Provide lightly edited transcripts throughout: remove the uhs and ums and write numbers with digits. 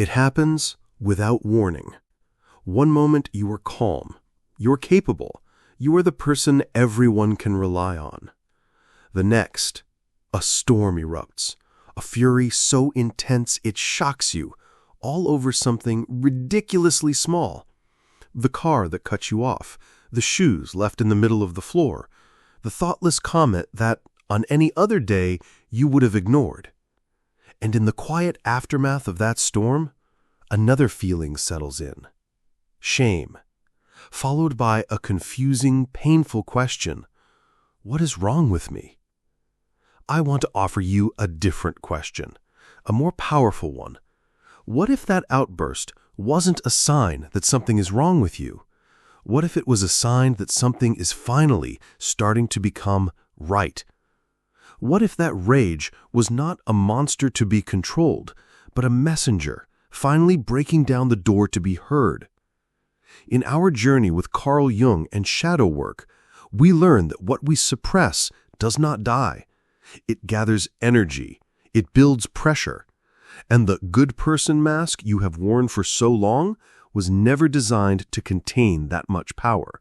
It happens without warning. One moment you are calm, you're capable, you are the person everyone can rely on. The next, a storm erupts, a fury so intense it shocks you, all over something ridiculously small. The car that cut you off, the shoes left in the middle of the floor, the thoughtless comment that, on any other day, you would have ignored. And in the quiet aftermath of that storm, another feeling settles in. Shame, followed by a confusing, painful question. What is wrong with me? I want to offer you a different question, a more powerful one. What if that outburst wasn't a sign that something is wrong with you? What if it was a sign that something is finally starting to become right? What if that rage was not a monster to be controlled, but a messenger, finally breaking down the door to be heard? In our journey with Carl Jung and shadow work, we learn that what we suppress does not die. It gathers energy, it builds pressure, and the good person mask you have worn for so long was never designed to contain that much power.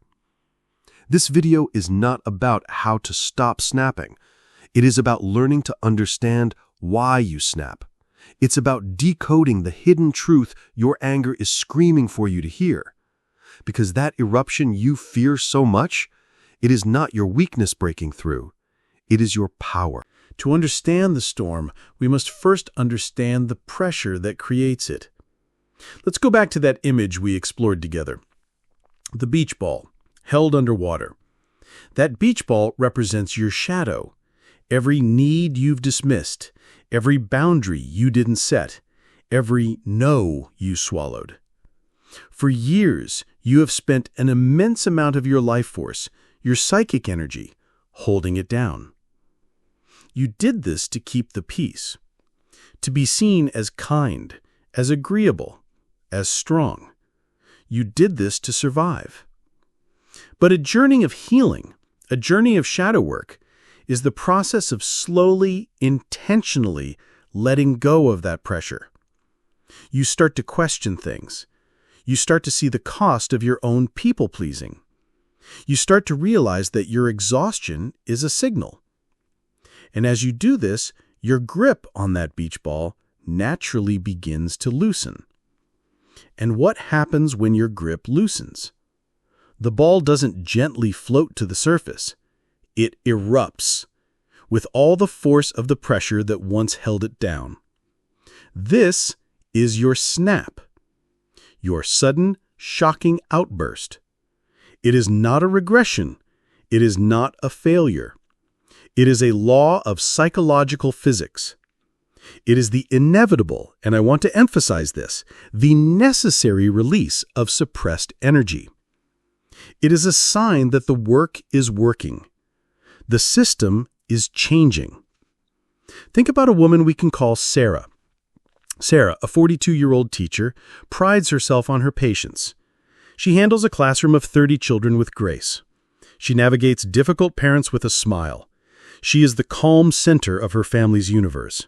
This video is not about how to stop snapping. It is about learning to understand why you snap. It's about decoding the hidden truth your anger is screaming for you to hear. Because that eruption you fear so much, it is not your weakness breaking through. It is your power. To understand the storm, we must first understand the pressure that creates it. Let's go back to that image we explored together. The beach ball, held underwater. That beach ball represents your shadow. Every need you've dismissed, every boundary you didn't set, every no you swallowed. For years, you have spent an immense amount of your life force, your psychic energy, holding it down. You did this to keep the peace, to be seen as kind, as agreeable, as strong. You did this to survive. But a journey of healing, a journey of shadow work, is the process of slowly, intentionally letting go of that pressure. You start to question things. You start to see the cost of your own people-pleasing. You start to realize that your exhaustion is a signal. And as you do this, your grip on that beach ball naturally begins to loosen. And what happens when your grip loosens? The ball doesn't gently float to the surface. It erupts with all the force of the pressure that once held it down. This is your snap, your sudden, shocking outburst. It is not a regression. It is not a failure. It is a law of psychological physics. It is the inevitable, and I want to emphasize this, the necessary release of suppressed energy. It is a sign that the work is working. The system is changing. Think about a woman we can call Sarah. Sarah, a 42-year-old teacher, prides herself on her patience. She handles a classroom of 30 children with grace. She navigates difficult parents with a smile. She is the calm center of her family's universe.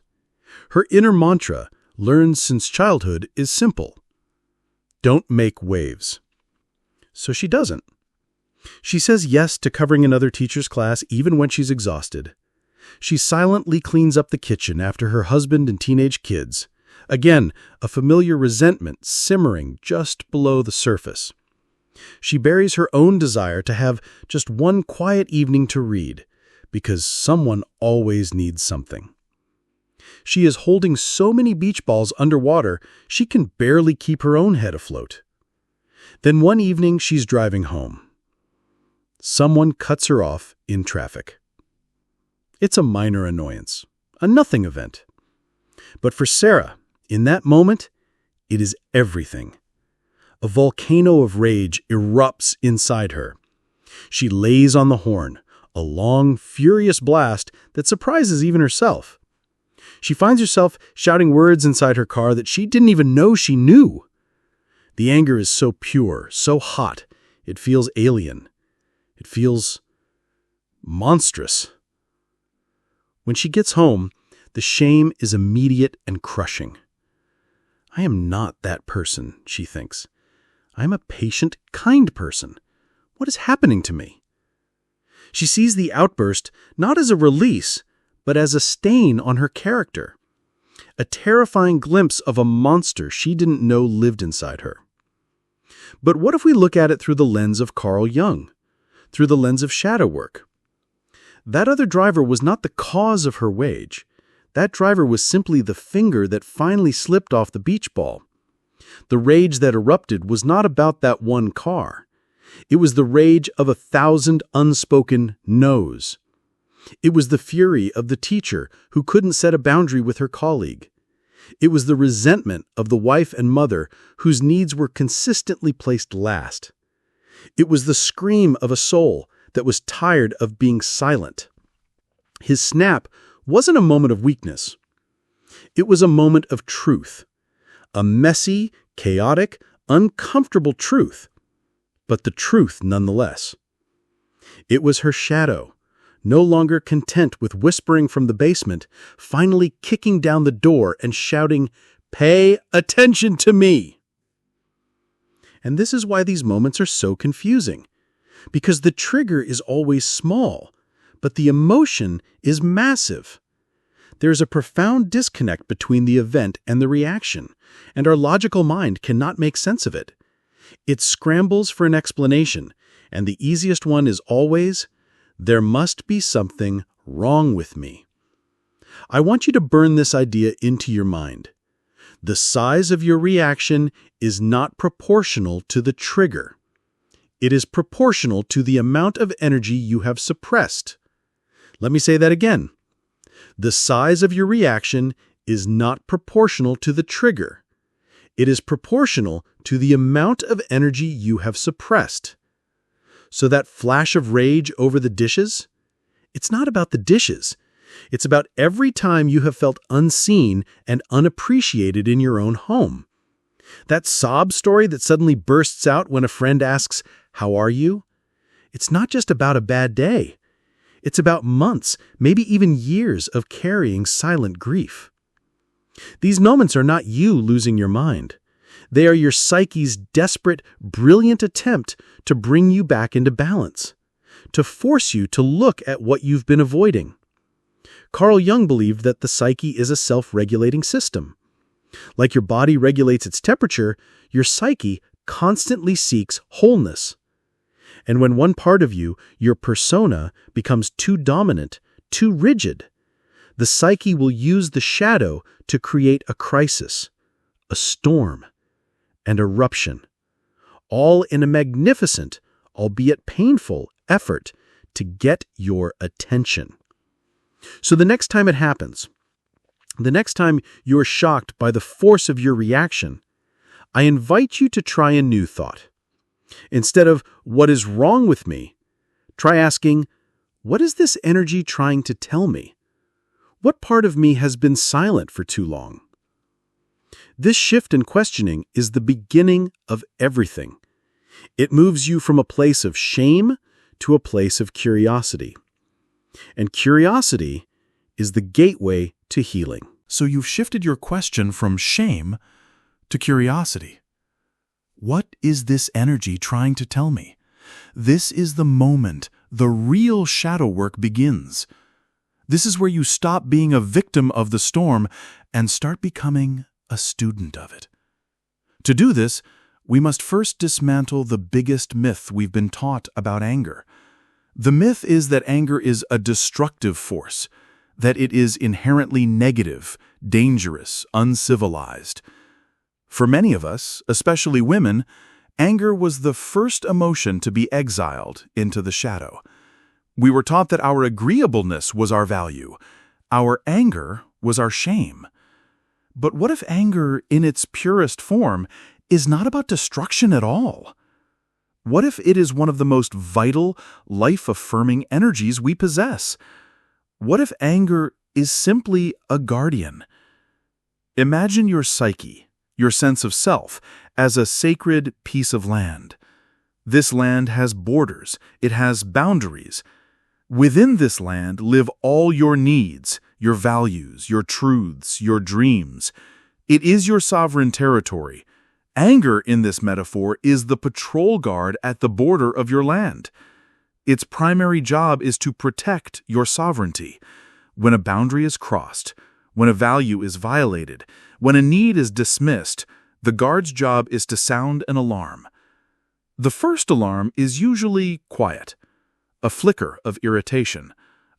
Her inner mantra, learned since childhood, is simple. Don't make waves. So she doesn't. She says yes to covering another teacher's class even when she's exhausted. She silently cleans up the kitchen after her husband and teenage kids. Again, a familiar resentment simmering just below the surface. She buries her own desire to have just one quiet evening to read, because someone always needs something. She is holding so many beach balls underwater, she can barely keep her own head afloat. Then one evening, she's driving home. Someone cuts her off in traffic. It's a minor annoyance, a nothing event. But for Sarah, in that moment, it is everything. A volcano of rage erupts inside her. She lays on the horn, a long, furious blast that surprises even herself. She finds herself shouting words inside her car that she didn't even know she knew. The anger is so pure, so hot, it feels alien. It feels monstrous. When she gets home, the shame is immediate and crushing. I am not that person, she thinks. I am a patient, kind person. What is happening to me? She sees the outburst not as a release, but as a stain on her character, a terrifying glimpse of a monster she didn't know lived inside her. But what if we look at it through the lens of Carl Jung, through the lens of shadow work? That other driver was not the cause of her rage. That driver was simply the finger that finally slipped off the beach ball. The rage that erupted was not about that one car. It was the rage of 1,000 unspoken no's. It was the fury of the teacher who couldn't set a boundary with her colleague. It was the resentment of the wife and mother whose needs were consistently placed last. It was the scream of a soul that was tired of being silent. His snap wasn't a moment of weakness. It was a moment of truth. A messy, chaotic, uncomfortable truth, but the truth nonetheless. It was her shadow, no longer content with whispering from the basement, finally kicking down the door and shouting, "Pay attention to me!" And this is why these moments are so confusing, because the trigger is always small, but the emotion is massive. There is a profound disconnect between the event and the reaction, and our logical mind cannot make sense of it. It scrambles for an explanation, and the easiest one is always, "There must be something wrong with me." I want you to burn this idea into your mind. The size of your reaction is not proportional to the trigger. It is proportional to the amount of energy you have suppressed. Let me say that again. The size of your reaction is not proportional to the trigger. It is proportional to the amount of energy you have suppressed. So that flash of rage over the dishes, it's not about the dishes. It's about every time you have felt unseen and unappreciated in your own home. That sob story that suddenly bursts out when a friend asks, "How are you?" It's not just about a bad day. It's about months, maybe even years of carrying silent grief. These moments are not you losing your mind. They are your psyche's desperate, brilliant attempt to bring you back into balance, to force you to look at what you've been avoiding. Carl Jung believed that the psyche is a self-regulating system. Like your body regulates its temperature, your psyche constantly seeks wholeness. And when one part of you, your persona, becomes too dominant, too rigid, the psyche will use the shadow to create a crisis, a storm, an eruption, all in a magnificent, albeit painful, effort to get your attention. So the next time it happens, the next time you're shocked by the force of your reaction, I invite you to try a new thought. Instead of, "What is wrong with me?" try asking, "What is this energy trying to tell me? What part of me has been silent for too long?" This shift in questioning is the beginning of everything. It moves you from a place of shame to a place of curiosity. And curiosity is the gateway to healing. So you've shifted your question from shame to curiosity. What is this energy trying to tell me? This is the moment the real shadow work begins. This is where you stop being a victim of the storm and start becoming a student of it. To do this, we must first dismantle the biggest myth we've been taught about anger. The myth is that anger is a destructive force, that it is inherently negative, dangerous, uncivilized. For many of us, especially women, anger was the first emotion to be exiled into the shadow. We were taught that our agreeableness was our value. Our anger was our shame. But what if anger, in its purest form, is not about destruction at all? What if it is one of the most vital, life-affirming energies we possess? What if anger is simply a guardian? Imagine your psyche, your sense of self, as a sacred piece of land. This land has borders, it has boundaries. Within this land live all your needs, your values, your truths, your dreams. It is your sovereign territory. Anger, in this metaphor, is the patrol guard at the border of your land. Its primary job is to protect your sovereignty. When a boundary is crossed, when a value is violated, when a need is dismissed, the guard's job is to sound an alarm. The first alarm is usually quiet. A flicker of irritation,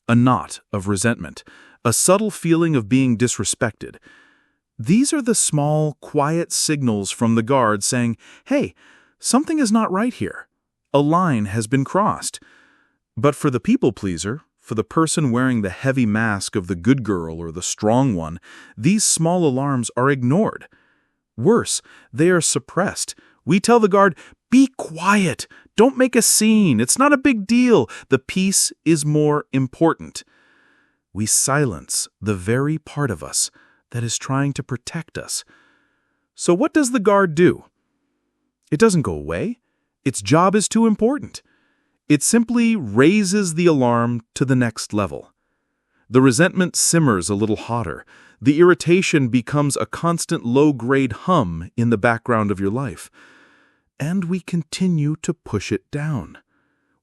a knot of resentment, a subtle feeling of being disrespected. These are the small, quiet signals from the guard saying, hey, something is not right here. A line has been crossed. But for the people-pleaser, for the person wearing the heavy mask of the good girl or the strong one, these small alarms are ignored. Worse, they are suppressed. We tell the guard, be quiet, don't make a scene, it's not a big deal, the peace is more important. We silence the very part of us that is trying to protect us. So what does the guard do? It doesn't go away. Its job is too important. It simply raises the alarm to the next level. The resentment simmers a little hotter. The irritation becomes a constant low-grade hum in the background of your life. And we continue to push it down.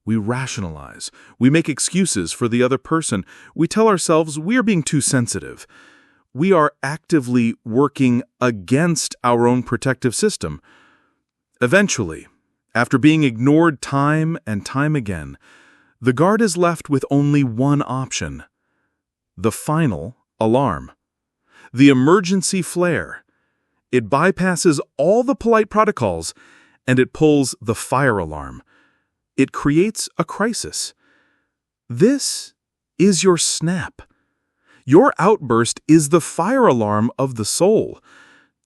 We rationalize. We make excuses for the other person. We tell ourselves we are being too sensitive. We are actively working against our own protective system. Eventually, after being ignored time and time again, the guard is left with only one option: the final alarm, the emergency flare. It bypasses all the polite protocols, and it pulls the fire alarm. It creates a crisis. This is your snap. Your outburst is the fire alarm of the soul.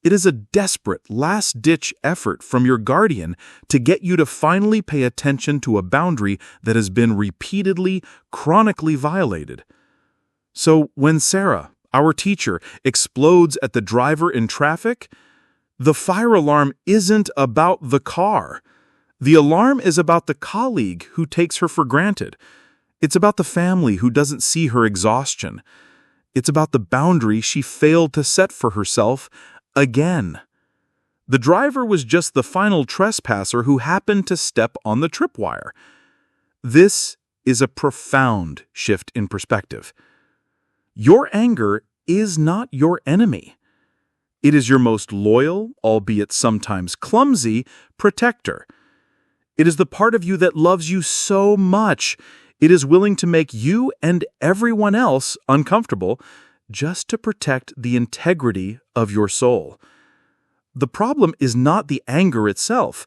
It is a desperate, last-ditch effort from your guardian to get you to finally pay attention to a boundary that has been repeatedly, chronically violated. So when Sarah, our teacher, explodes at the driver in traffic, the fire alarm isn't about the car. The alarm is about the colleague who takes her for granted. It's about the family who doesn't see her exhaustion. It's about the boundary she failed to set for herself again. The driver was just the final trespasser who happened to step on the tripwire. This is a profound shift in perspective. Your anger is not your enemy. It is your most loyal, albeit sometimes clumsy, protector. It is the part of you that loves you so much, it is willing to make you and everyone else uncomfortable just to protect the integrity of your soul. The problem is not the anger itself.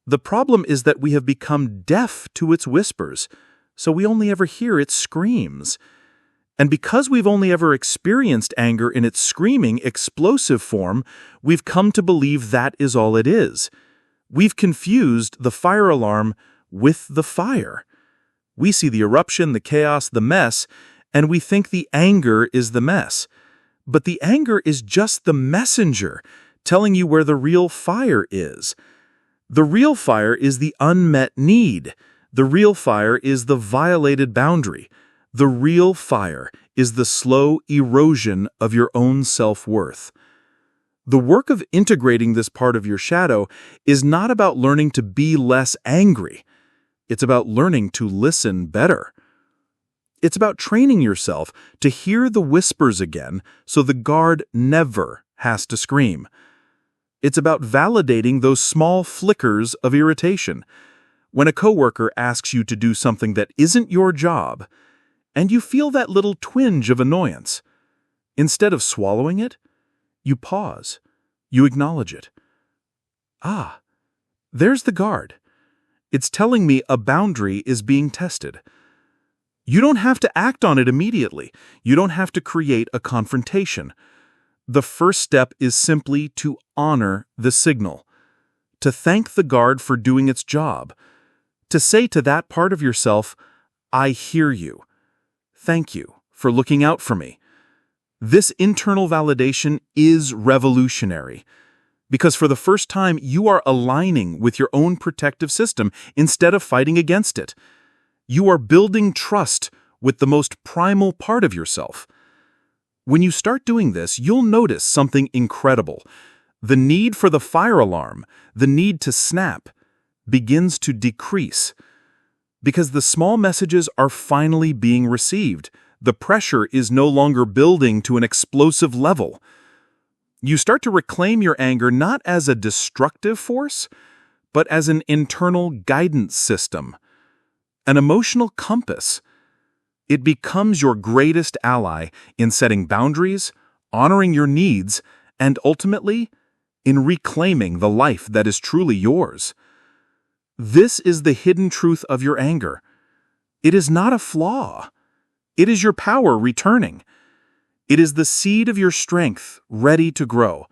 The problem is that we have become deaf to its whispers, so we only ever hear its screams. And because we've only ever experienced anger in its screaming, explosive form, we've come to believe that is all it is. We've confused the fire alarm with the fire. We see the eruption, the chaos, the mess, and we think the anger is the mess. But the anger is just the messenger telling you where the real fire is. The real fire is the unmet need. The real fire is the violated boundary. The real fire is the slow erosion of your own self-worth. The work of integrating this part of your shadow is not about learning to be less angry. It's about learning to listen better. It's about training yourself to hear the whispers again so the guard never has to scream. It's about validating those small flickers of irritation. When a coworker asks you to do something that isn't your job, and you feel that little twinge of annoyance, instead of swallowing it, you pause. You acknowledge it. Ah, there's the guard. It's telling me a boundary is being tested. You don't have to act on it immediately. You don't have to create a confrontation. The first step is simply to honor the signal, to thank the guard for doing its job, to say to that part of yourself, I hear you. Thank you for looking out for me. This internal validation is revolutionary, because for the first time you are aligning with your own protective system instead of fighting against it. You are building trust with the most primal part of yourself. When you start doing this, you'll notice something incredible. The need for the fire alarm, the need to snap, begins to decrease. Because the small messages are finally being received. The pressure is no longer building to an explosive level. You start to reclaim your anger not as a destructive force, but as an internal guidance system, an emotional compass. It becomes your greatest ally in setting boundaries, honoring your needs, and ultimately, in reclaiming the life that is truly yours. This is the hidden truth of your anger. It is not a flaw. It is your power returning. It is the seed of your strength ready to grow.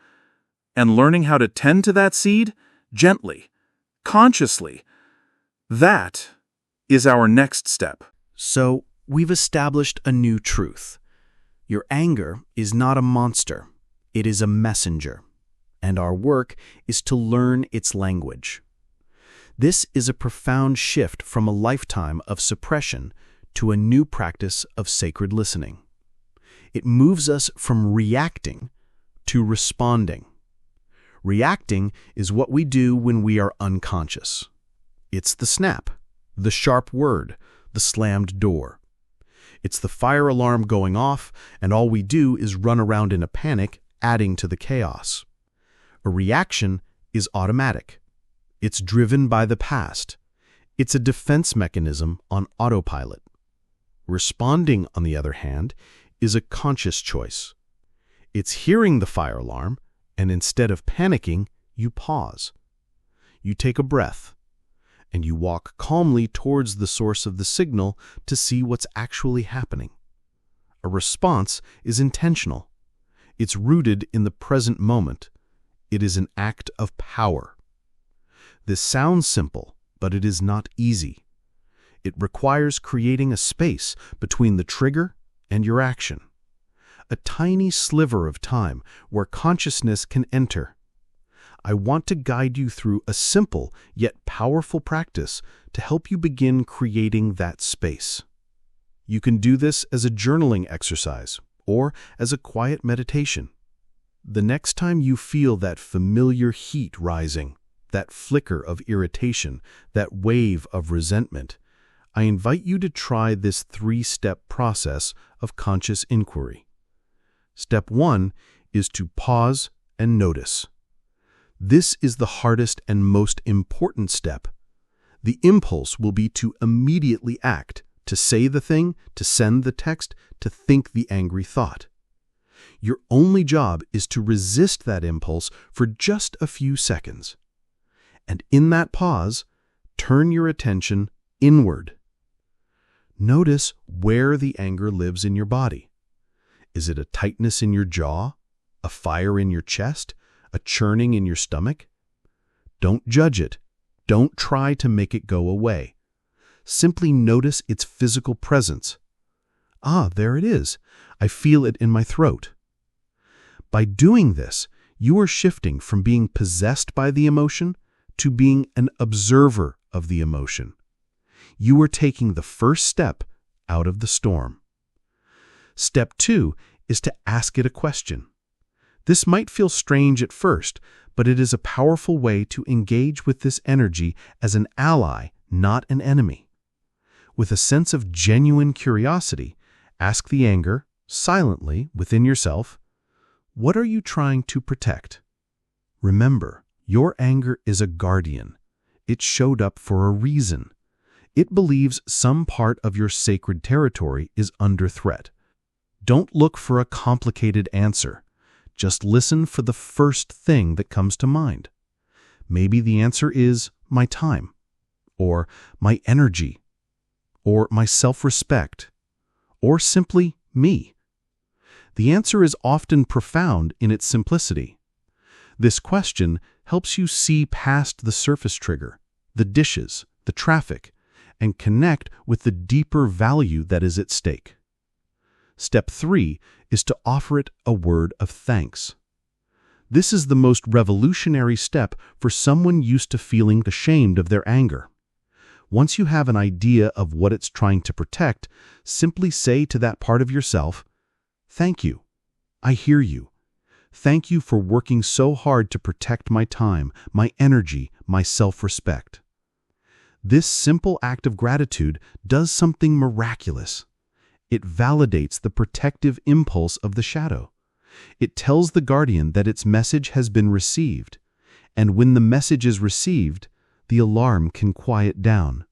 And learning how to tend to that seed, gently, consciously, that is our next step. So, we've established a new truth. Your anger is not a monster. It is a messenger. And our work is to learn its language. This is a profound shift from a lifetime of suppression to a new practice of sacred listening. It moves us from reacting to responding. Reacting is what we do when we are unconscious. It's the snap, the sharp word, the slammed door. It's the fire alarm going off, and all we do is run around in a panic, adding to the chaos. A reaction is automatic. It's driven by the past. It's a defense mechanism on autopilot. Responding, on the other hand, is a conscious choice. It's hearing the fire alarm, and instead of panicking, you pause. You take a breath, and you walk calmly towards the source of the signal to see what's actually happening. A response is intentional. It's rooted in the present moment. It is an act of power. This sounds simple, but it is not easy. It requires creating a space between the trigger and your action. A tiny sliver of time where consciousness can enter. I want to guide you through a simple yet powerful practice to help you begin creating that space. You can do this as a journaling exercise or as a quiet meditation. The next time you feel that familiar heat rising, that flicker of irritation, that wave of resentment, I invite you to try this 3-step process of conscious inquiry. Step 1 is to pause and notice. This is the hardest and most important step. The impulse will be to immediately act, to say the thing, to send the text, to think the angry thought. Your only job is to resist that impulse for just a few seconds. And in that pause, turn your attention inward. Notice where the anger lives in your body. Is it a tightness in your jaw, a fire in your chest, a churning in your stomach? Don't judge it. Don't try to make it go away. Simply notice its physical presence. Ah, there it is. I feel it in my throat. By doing this, you are shifting from being possessed by the emotion to being an observer of the emotion. You are taking the first step out of the storm. Step 2 is to ask it a question. This might feel strange at first, but it is a powerful way to engage with this energy as an ally, not an enemy. With a sense of genuine curiosity, ask the anger, silently, within yourself, what are you trying to protect? Remember, your anger is a guardian. It showed up for a reason. It believes some part of your sacred territory is under threat. Don't look for a complicated answer. Just listen for the first thing that comes to mind. Maybe the answer is my time, or my energy, or my self-respect, or simply me. The answer is often profound in its simplicity. This question helps you see past the surface trigger, the dishes, the traffic, and connect with the deeper value that is at stake. Step 3 is to offer it a word of thanks. This is the most revolutionary step for someone used to feeling ashamed of their anger. Once you have an idea of what it's trying to protect, simply say to that part of yourself, "Thank you. I hear you. Thank you for working so hard to protect my time, my energy, my self-respect. This simple act of gratitude does something miraculous. It validates the protective impulse of the shadow. It tells the guardian that its message has been received, and when the message is received, the alarm can quiet down.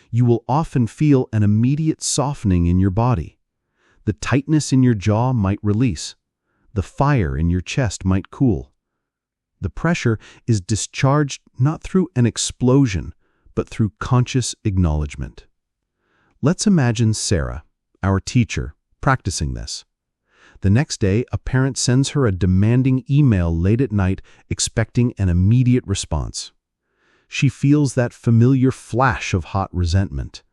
You will often feel an immediate softening in your body. The tightness in your jaw might release. The fire in your chest might cool. The pressure is discharged not through an explosion, but through conscious acknowledgement. Let's imagine Sarah, our teacher, practicing this. The next day, a parent sends her a demanding email late at night, expecting an immediate response. She feels that familiar flash of hot resentment.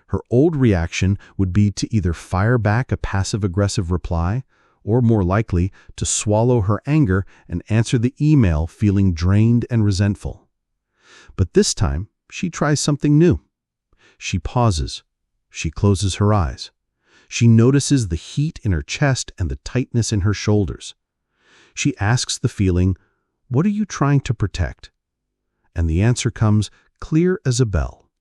Her old reaction would be to either fire back a passive-aggressive reply, or more likely, to swallow her anger and answer the email feeling drained and resentful. But this time, she tries something new. She pauses. She closes her eyes. She notices the heat in her chest and the tightness in her shoulders. She asks the feeling, "What are you trying to protect?" And the answer comes clear as a bell.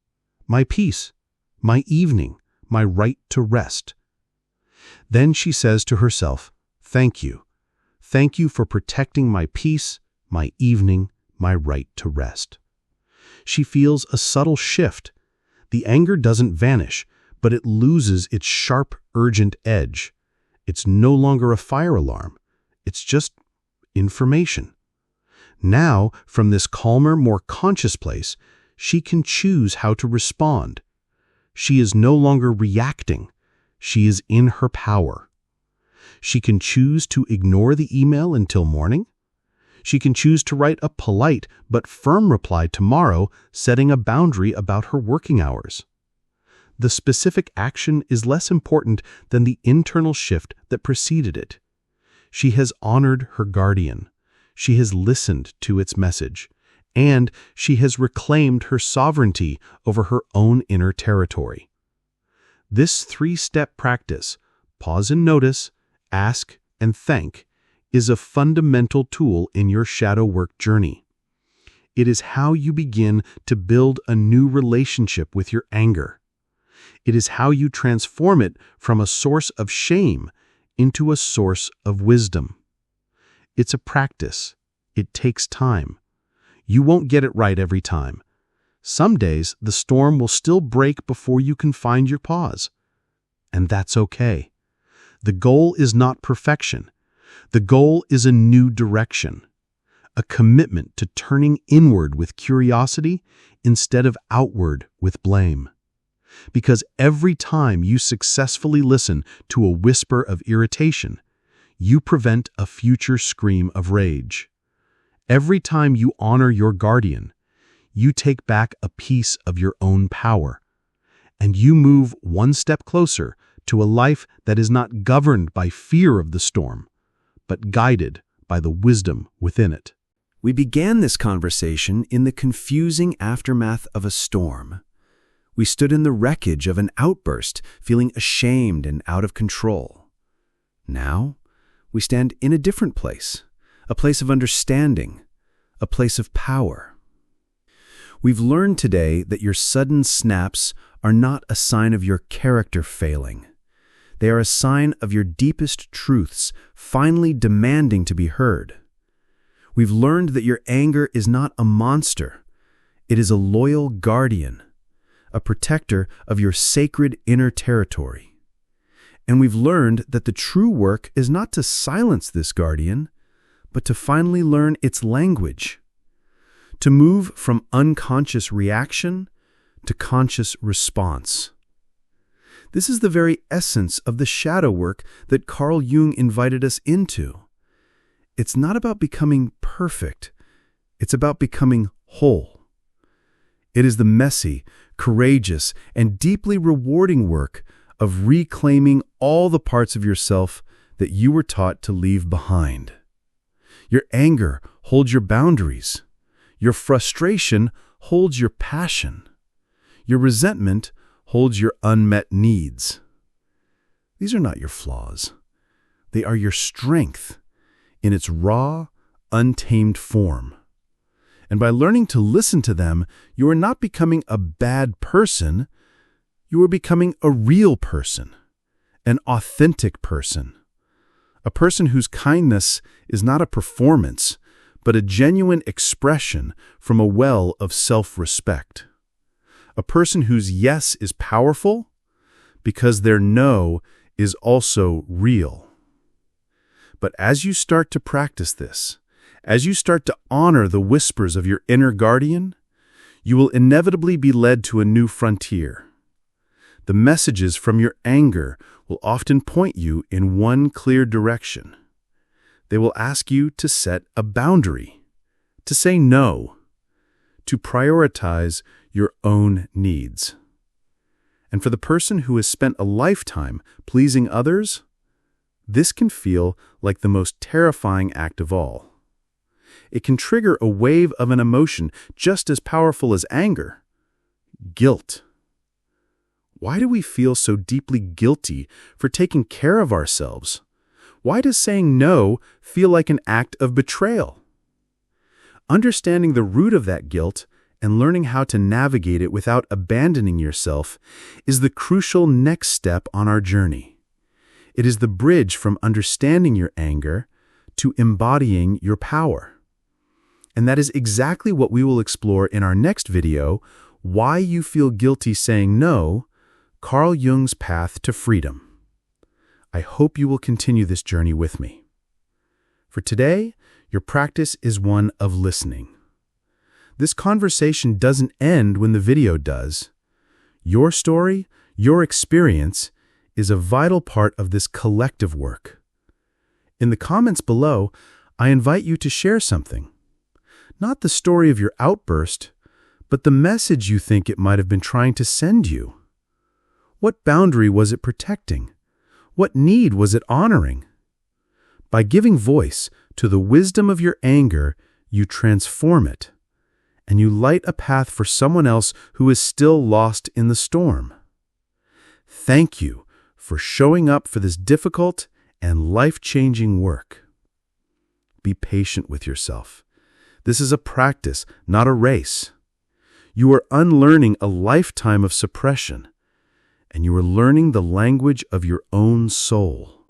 "My peace, my evening, my right to rest." Then she says to herself, "Thank you. Thank you for protecting my peace, my evening, my right to rest." She feels a subtle shift. The anger doesn't vanish, but it loses its sharp, urgent edge. It's no longer a fire alarm. It's just information. Now, from this calmer, more conscious place, she can choose how to respond. She is no longer reacting. She is in her power. She can choose to ignore the email until morning. She can choose to write a polite but firm reply tomorrow, setting a boundary about her working hours. The specific action is less important than the internal shift that preceded it. She has honored her guardian. She has listened to its message, and she has reclaimed her sovereignty over her own inner territory. This three-step practice, pause and notice, ask and thank, is a fundamental tool in your shadow work journey. It is how you begin to build a new relationship with your anger. It is how you transform it from a source of shame into a source of wisdom. It's a practice. It takes time. You won't get it right every time. Some days, the storm will still break before you can find your pause. And that's okay. The goal is not perfection. The goal is a new direction, a commitment to turning inward with curiosity instead of outward with blame. Because every time you successfully listen to a whisper of irritation, you prevent a future scream of rage. Every time you honor your guardian, you take back a piece of your own power, and you move one step closer to a life that is not governed by fear of the storm, but guided by the wisdom within it. We began this conversation in the confusing aftermath of a storm. We stood in the wreckage of an outburst, feeling ashamed and out of control. Now, we stand in a different place, a place of understanding, a place of power. We've learned today that your sudden snaps are not a sign of your character failing. They are a sign of your deepest truths finally demanding to be heard. We've learned that your anger is not a monster. It is a loyal guardian, a protector of your sacred inner territory. And we've learned that the true work is not to silence this guardian, but to finally learn its language, to move from unconscious reaction to conscious response. This is the very essence of the shadow work that Carl Jung invited us into. It's not about becoming perfect. It's about becoming whole. It is the messy, courageous, and deeply rewarding work of reclaiming all the parts of yourself that you were taught to leave behind. Your anger holds your boundaries. Your frustration holds your passion. Your resentment holds your unmet needs. These are not your flaws. They are your strength in its raw, untamed form. And by learning to listen to them, you are not becoming a bad person, you are becoming a real person, an authentic person. A person whose kindness is not a performance, but a genuine expression from a well of self-respect. A person whose yes is powerful because their no is also real. But as you start to practice this, as you start to honor the whispers of your inner guardian, you will inevitably be led to a new frontier. The messages from your anger will often point you in one clear direction. They will ask you to set a boundary, to say no, to prioritize your own needs. And for the person who has spent a lifetime pleasing others, this can feel like the most terrifying act of all. It can trigger a wave of an emotion just as powerful as anger: guilt. Why do we feel so deeply guilty for taking care of ourselves? Why does saying no feel like an act of betrayal? Understanding the root of that guilt and learning how to navigate it without abandoning yourself is the crucial next step on our journey. It is the bridge from understanding your anger to embodying your power. And that is exactly what we will explore in our next video, Why You Feel Guilty Saying No, Carl Jung's Path to Freedom. I hope you will continue this journey with me. For today, your practice is one of listening. This conversation doesn't end when the video does. Your story, your experience, is a vital part of this collective work. In the comments below, I invite you to share something. Not the story of your outburst, but the message you think it might have been trying to send you. What boundary was it protecting? What need was it honoring? By giving voice to the wisdom of your anger, you transform it, and you light a path for someone else who is still lost in the storm. Thank you for showing up for this difficult and life-changing work. Be patient with yourself. This is a practice, not a race. You are unlearning a lifetime of suppression, and you are learning the language of your own soul.